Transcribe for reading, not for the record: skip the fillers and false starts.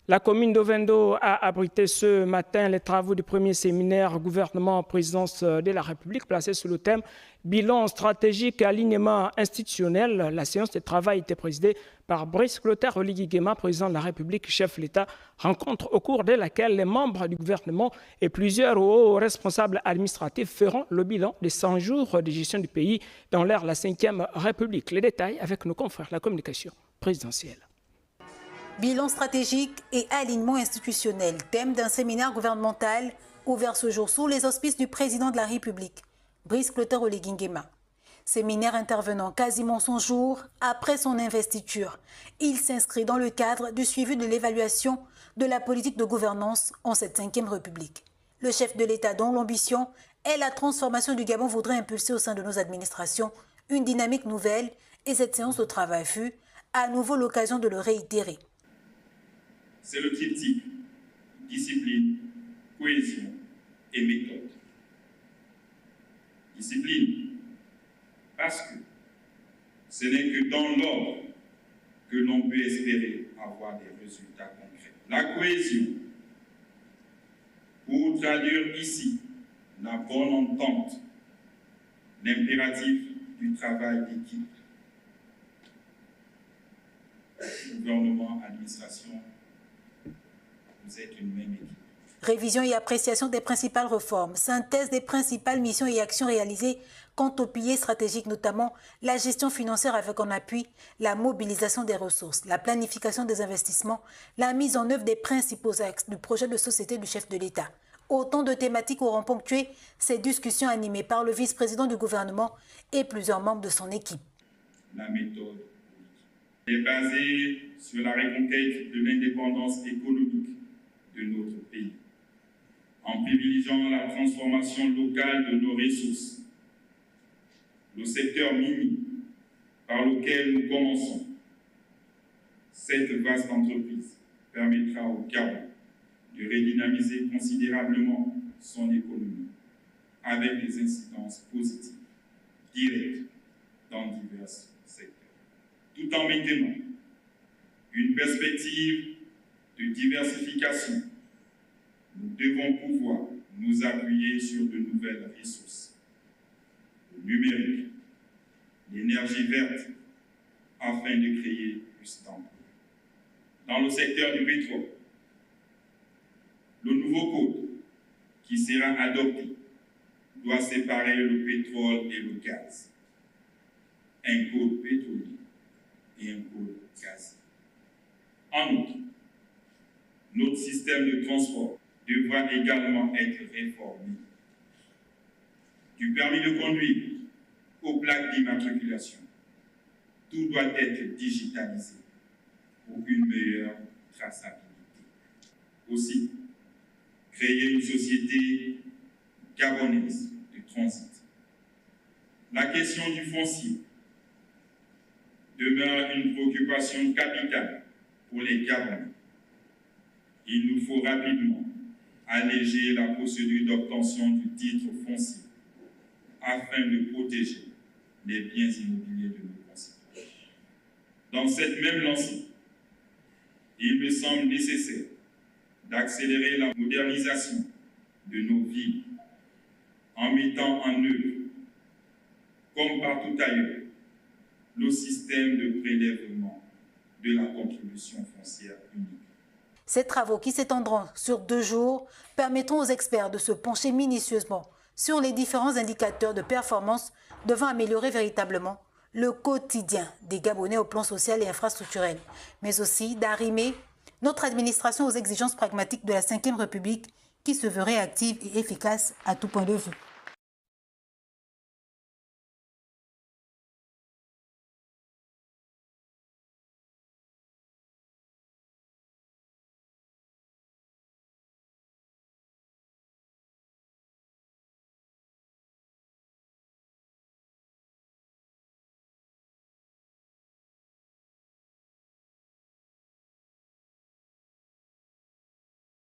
La commune d'Ovendo a abrité ce matin les travaux du premier séminaire gouvernement présidence de la République placé sous le thème bilan stratégique et alignement institutionnel. La séance de travail était présidée par Brice Clotaire Oligui Nguema, président de la République, chef de l'État, rencontre au cours de laquelle les membres du gouvernement et plusieurs hauts responsables administratifs feront le bilan des 100 jours de gestion du pays dans l'ère de la Ve République. Les détails avec nos confrères de la communication présidentielle. Bilan stratégique et alignement institutionnel, thème d'un séminaire gouvernemental ouvert ce jour sous les auspices du président de la République, Brice Clotaire Oligui Nguema. Séminaire intervenant quasiment 100 jours après son investiture. Il s'inscrit dans le cadre du suivi de l'évaluation de la politique de gouvernance en cette Ve République. Le chef de l'État, dont l'ambition est la transformation du Gabon, voudrait impulser au sein de nos administrations une dynamique nouvelle et cette séance de travail fut à nouveau l'occasion de le réitérer. C'est le triptyque discipline, cohésion et méthode. Discipline, parce que ce n'est que dans l'ordre que l'on peut espérer avoir des résultats concrets. La cohésion, pour traduire ici la bonne entente, l'impératif du travail d'équipe. Gouvernement, administration, vous êtes une même équipe. Révision et appréciation des principales réformes, synthèse des principales missions et actions réalisées quant aux piliers stratégiques, notamment la gestion financière avec en appui la mobilisation des ressources, la planification des investissements, la mise en œuvre des principaux axes du projet de société du chef de l'État. Autant de thématiques auront ponctué ces discussions animées par le vice-président du gouvernement et plusieurs membres de son équipe. La méthode est basée sur la reconquête de l'indépendance économique de notre pays, en privilégiant la transformation locale de nos ressources. Le secteur minier, par lequel nous commençons, cette vaste entreprise permettra au Gabon de redynamiser considérablement son économie avec des incidences positives, directes, dans divers secteurs, tout en maintenant une perspective de diversification. Nous devons pouvoir nous appuyer sur de nouvelles ressources, le numérique, l'énergie verte, afin de créer plus d'emplois. Dans le secteur du pétrole, le nouveau code qui sera adopté doit séparer le pétrole et le gaz. Un code pétrolier et un code gaz. En outre, notre système de transport devra également être réformé. Du permis de conduire aux plaques d'immatriculation, tout doit être digitalisé pour une meilleure traçabilité. Aussi, créer une société gabonaise de transit. La question du foncier demeure une préoccupation capitale pour les Gabonais. Il nous faut rapidement alléger la procédure d'obtention du titre foncier afin de protéger les biens immobiliers de nos concitoyens. Dans cette même lancée, il me semble nécessaire d'accélérer la modernisation de nos villes en mettant en œuvre, comme partout ailleurs, le système de prélèvement de la contribution foncière unique. Ces travaux qui s'étendront sur 2 jours permettront aux experts de se pencher minutieusement sur les différents indicateurs de performance devant améliorer véritablement le quotidien des Gabonais au plan social et infrastructurel, mais aussi d'arrimer notre administration aux exigences pragmatiques de la Ve République qui se veut réactive et efficace à tout point de vue.